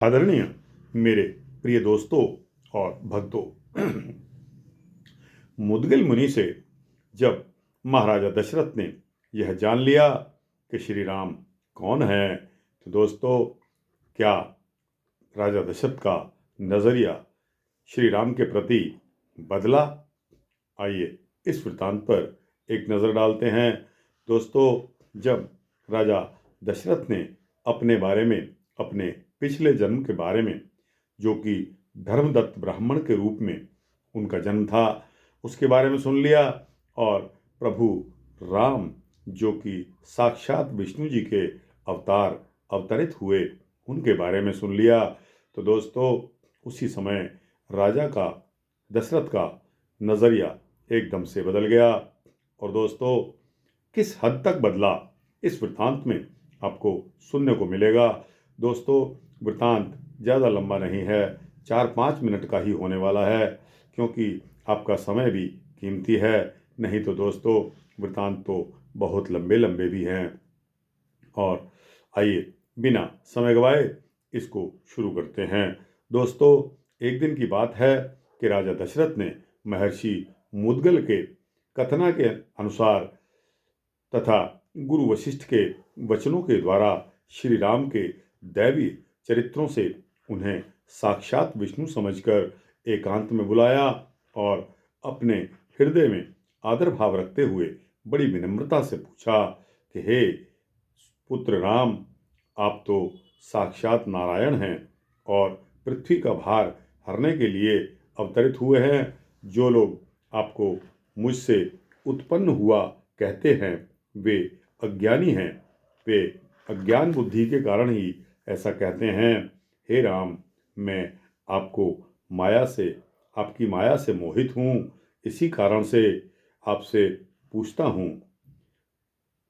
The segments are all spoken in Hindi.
आदरणीय मेरे प्रिय दोस्तों और भक्तों, मुद्गल मुनि से जब महाराजा दशरथ ने यह जान लिया कि श्री राम कौन है, तो दोस्तों क्या राजा दशरथ का नजरिया श्री राम के प्रति बदला? आइए इस वृत्तांत पर एक नज़र डालते हैं। दोस्तों, जब राजा दशरथ ने अपने बारे में, अपने पिछले जन्म के बारे में, जो कि धर्मदत्त ब्राह्मण के रूप में उनका जन्म था, उसके बारे में सुन लिया और प्रभु राम जो कि साक्षात विष्णु जी के अवतार अवतरित हुए, उनके बारे में सुन लिया, तो दोस्तों उसी समय राजा का, दशरथ का नज़रिया एकदम से बदल गया। और दोस्तों किस हद तक बदला, इस वृत्तांत में आपको सुनने को मिलेगा। दोस्तों वृत्तांत ज़्यादा लंबा नहीं है, 4-5 मिनट का ही होने वाला है, क्योंकि आपका समय भी कीमती है। नहीं तो दोस्तों वृत्तांत तो बहुत लंबे लंबे भी हैं। और आइए बिना समय गवाए इसको शुरू करते हैं। दोस्तों एक दिन की बात है कि राजा दशरथ ने महर्षि मुद्गल के कथना के अनुसार तथा गुरु वशिष्ठ के वचनों के द्वारा श्री राम के दैवी चरित्रों से उन्हें साक्षात विष्णु समझकर एकांत में बुलाया और अपने हृदय में आदर भाव रखते हुए बड़ी विनम्रता से पूछा कि हे पुत्र राम, आप तो साक्षात नारायण हैं और पृथ्वी का भार हरने के लिए अवतरित हुए हैं। जो लोग आपको मुझसे उत्पन्न हुआ कहते हैं वे अज्ञानी हैं, वे अज्ञान बुद्धि के कारण ही ऐसा कहते हैं। हे राम, मैं आपकी माया से मोहित हूँ, इसी कारण से आपसे पूछता हूँ,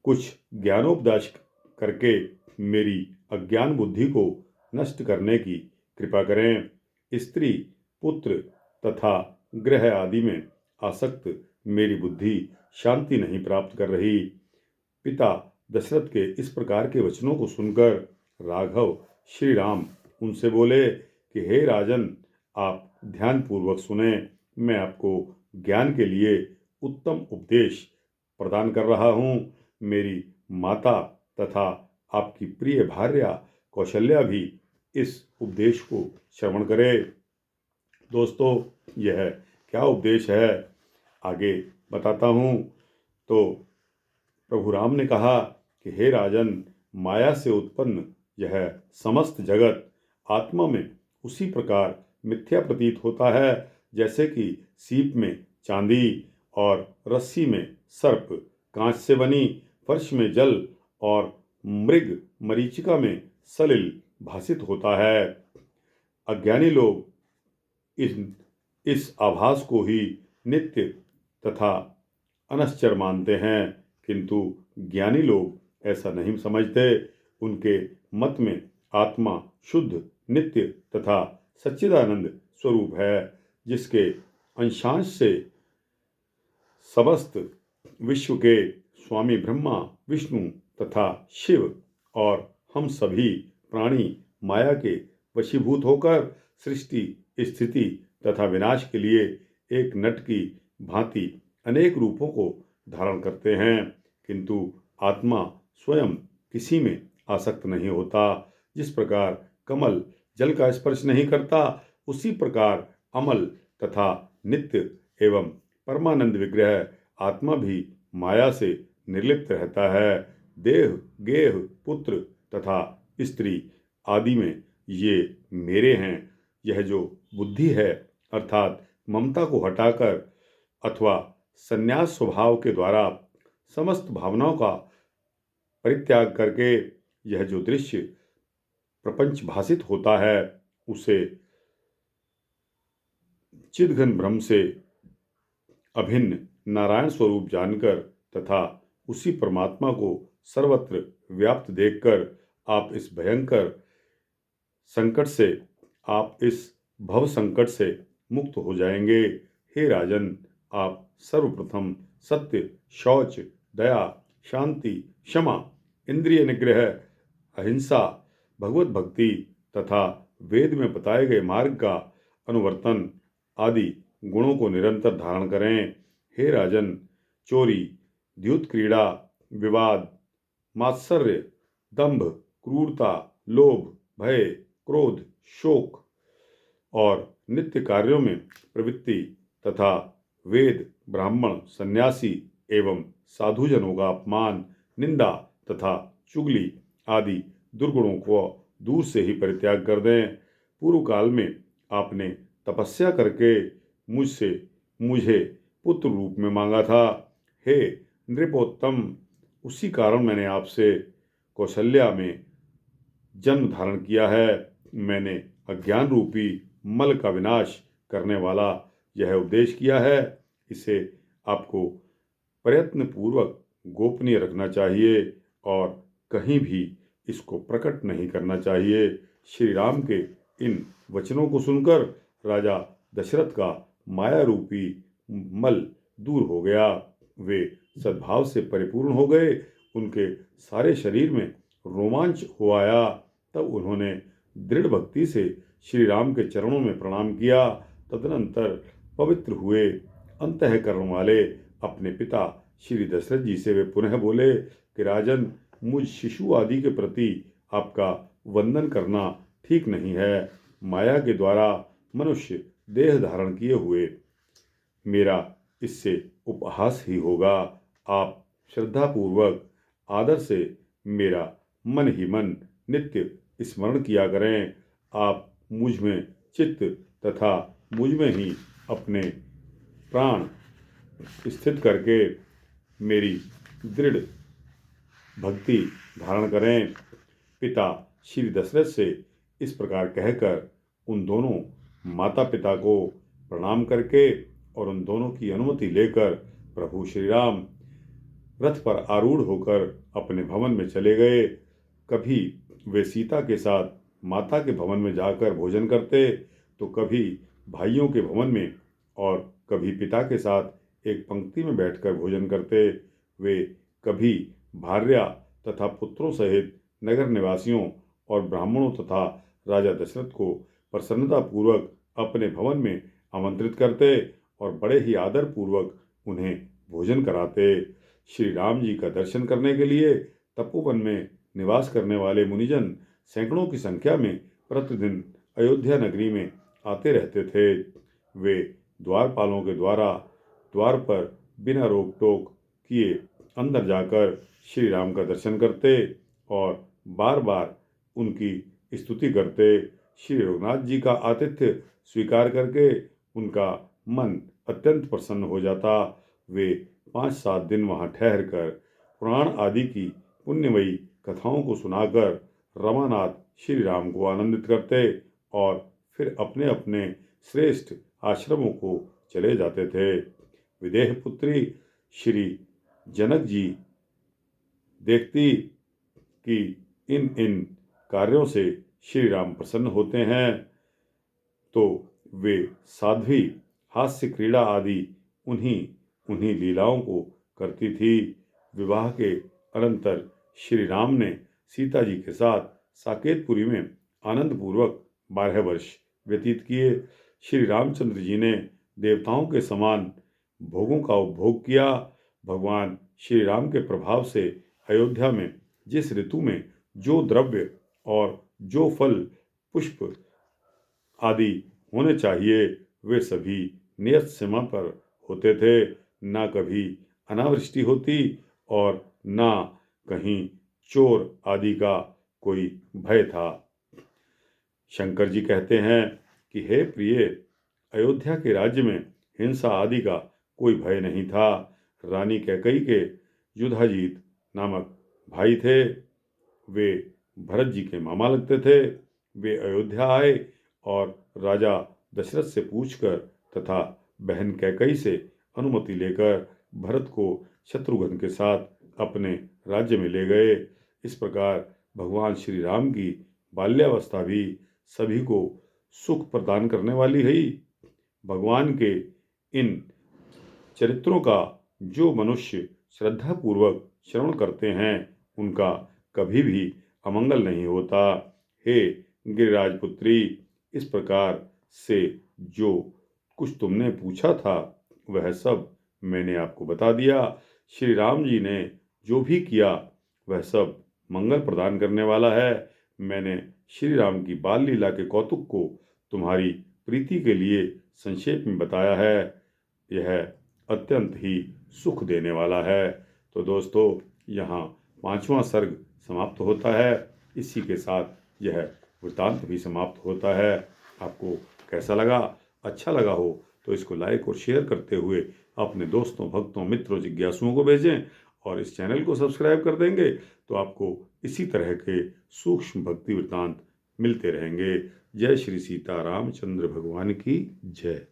कुछ ज्ञानोपदेश करके मेरी अज्ञान बुद्धि को नष्ट करने की कृपा करें। स्त्री, पुत्र तथा ग्रह आदि में आसक्त मेरी बुद्धि शांति नहीं प्राप्त कर रही। पिता दशरथ के इस प्रकार के वचनों को सुनकर राघव श्री राम उनसे बोले कि हे राजन, आप ध्यानपूर्वक सुने, मैं आपको ज्ञान के लिए उत्तम उपदेश प्रदान कर रहा हूँ। मेरी माता तथा आपकी प्रिय भार्या कौशल्या भी इस उपदेश को श्रवण करे। दोस्तों यह क्या उपदेश है, आगे बताता हूँ। तो प्रभु राम ने कहा कि हे राजन, माया से उत्पन्न यह समस्त जगत आत्मा में उसी प्रकार मिथ्या प्रतीत होता है जैसे कि सीप में चांदी और रस्सी में सर्प, कांच से बनी फर्श में जल और मृग मरीचिका में सलिल भासित होता है। अज्ञानी लोग इस आभास को ही नित्य तथा अनश्वर मानते हैं, किंतु ज्ञानी लोग ऐसा नहीं समझते। उनके मत में आत्मा शुद्ध, नित्य तथा सच्चिदानंद स्वरूप है, जिसके अंशांश से समस्त विश्व के स्वामी ब्रह्मा, विष्णु तथा शिव और हम सभी प्राणी माया के वशीभूत होकर सृष्टि, स्थिति तथा विनाश के लिए एक नट की भांति अनेक रूपों को धारण करते हैं, किंतु आत्मा स्वयं किसी में आसक्त नहीं होता। जिस प्रकार कमल जल का स्पर्श नहीं करता, उसी प्रकार अमल तथा नित्य एवं परमानंद विग्रह आत्मा भी माया से निर्लिप्त रहता है। देह, गेह, पुत्र तथा स्त्री आदि में ये मेरे हैं। यह जो बुद्धि है अर्थात ममता को हटाकर अथवा संन्यास स्वभाव के द्वारा समस्त भावनाओं का परित्याग करके यह जो दृश्य प्रपंच भासित होता है, उसे चिदघन ब्रह्म से अभिन्न नारायण स्वरूप जानकर तथा उसी परमात्मा को सर्वत्र व्याप्त देखकर आप इस भयंकर संकट से, आप इस भव संकट से मुक्त हो जाएंगे। हे राजन, आप सर्वप्रथम सत्य, शौच, दया, शांति, क्षमा, इंद्रिय निग्रह, अहिंसा, भगवत भक्ति तथा वेद में बताए गए मार्ग का अनुवर्तन आदि गुणों को निरंतर धारण करें। हे राजन, चोरी, द्यूत क्रीड़ा, विवाद, मात्सर्य, दंभ, क्रूरता, लोभ, भय, क्रोध, शोक और नित्य कार्यों में प्रवृत्ति तथा वेद, ब्राह्मण, सन्यासी एवं साधुजनों का अपमान, निंदा तथा चुगली आदि दुर्गुणों को दूर से ही परित्याग कर दें। पूर्व काल में आपने तपस्या करके मुझसे मुझे पुत्र रूप में मांगा था। हे नृपोत्तम, उसी कारण मैंने आपसे कौशल्या में जन्म धारण किया है। मैंने अज्ञान रूपी मल का विनाश करने वाला यह उपदेश किया है। इसे आपको प्रयत्न पूर्वक गोपनीय रखना चाहिए और कहीं भी इसको प्रकट नहीं करना चाहिए। श्री राम के इन वचनों को सुनकर राजा दशरथ का माया रूपी मल दूर हो गया। वे सद्भाव से परिपूर्ण हो गए। उनके सारे शरीर में रोमांच हो आया। तब उन्होंने दृढ़ भक्ति से श्री राम के चरणों में प्रणाम किया। तदनंतर पवित्र हुए अंतःकरण वाले अपने पिता श्री दशरथ जी से वे पुनः बोले कि राजन, मुझ शिशु आदि के प्रति आपका वंदन करना ठीक नहीं है। माया के द्वारा मनुष्य देह धारण किए हुए मेरा इससे उपहास ही होगा। आप श्रद्धापूर्वक आदर से मेरा मन ही मन नित्य स्मरण किया करें। आप मुझ में चित्त तथा मुझ में ही अपने प्राण स्थित करके मेरी दृढ़ भक्ति धारण करें। पिता श्री दशरथ से इस प्रकार कहकर उन दोनों माता पिता को प्रणाम करके और उन दोनों की अनुमति लेकर प्रभु श्री राम रथ पर आरूढ़ होकर अपने भवन में चले गए। कभी वे सीता के साथ माता के भवन में जाकर भोजन करते, तो कभी भाइयों के भवन में और कभी पिता के साथ एक पंक्ति में बैठकर भोजन करते। वे कभी भार्या तथा पुत्रों सहित नगर निवासियों और ब्राह्मणों तथा राजा दशरथ को प्रसन्नतापूर्वक अपने भवन में आमंत्रित करते और बड़े ही आदरपूर्वक उन्हें भोजन कराते। श्री राम जी का दर्शन करने के लिए तपोवन में निवास करने वाले मुनिजन सैकड़ों की संख्या में प्रतिदिन अयोध्या नगरी में आते रहते थे। वे द्वारपालों के द्वारा द्वार पर बिना रोक टोक किए अंदर जाकर श्री राम का दर्शन करते और बार बार उनकी स्तुति करते। श्री रघुनाथ जी का आतिथ्य स्वीकार करके उनका मन अत्यंत प्रसन्न हो जाता। वे 5-7 दिन वहाँ ठहर कर पुराण आदि की पुण्यमयी कथाओं को सुनाकर रमानाथ श्री राम को आनंदित करते और फिर अपने अपने श्रेष्ठ आश्रमों को चले जाते थे। विदेह पुत्री श्री जनक जी देखती कि इन इन कार्यों से श्री राम प्रसन्न होते हैं, तो वे साध्वी हास्य क्रीड़ा आदि उन्हीं लीलाओं को करती थी। विवाह के अनंतर श्री राम ने सीता जी के साथ साकेतपुरी में आनंदपूर्वक 12 वर्ष व्यतीत किए। श्री रामचंद्र जी ने देवताओं के समान भोगों का उपभोग किया। भगवान श्री राम के प्रभाव से अयोध्या में जिस ऋतु में जो द्रव्य और जो फल पुष्प आदि होने चाहिए, वे सभी नियत समय पर होते थे। ना कभी अनावृष्टि होती और ना कहीं चोर आदि का कोई भय था। शंकर जी कहते हैं कि हे प्रिय, अयोध्या के राज्य में हिंसा आदि का कोई भय नहीं था। रानी कैकेयी के युधाजीत नामक भाई थे। वे भरत जी के मामा लगते थे। वे अयोध्या आए और राजा दशरथ से पूछकर तथा बहन कैकेयी से अनुमति लेकर भरत को शत्रुघ्न के साथ अपने राज्य में ले गए। इस प्रकार भगवान श्री राम की बाल्यावस्था भी सभी को सुख प्रदान करने वाली है। भगवान के इन चरित्रों का जो मनुष्य श्रद्धापूर्वक श्रवण करते हैं, उनका कभी भी अमंगल नहीं होता। हे गिरिराज पुत्री, इस प्रकार से जो कुछ तुमने पूछा था वह सब मैंने आपको बता दिया। श्री राम जी ने जो भी किया वह सब मंगल प्रदान करने वाला है। मैंने श्री राम की बाल लीला के कौतुक को तुम्हारी प्रीति के लिए संक्षेप में बताया है। यह अत्यंत ही सुख देने वाला है। तो दोस्तों, यहाँ 5वां सर्ग समाप्त होता है। इसी के साथ यह वृत्तांत भी समाप्त होता है। आपको कैसा लगा? अच्छा लगा हो तो इसको लाइक और शेयर करते हुए अपने दोस्तों, भक्तों, मित्रों, जिज्ञासुओं को भेजें और इस चैनल को सब्सक्राइब कर देंगे तो आपको इसी तरह के सूक्ष्म भक्ति वृत्तांत मिलते रहेंगे। जय श्री सीता रामचंद्र भगवान की जय।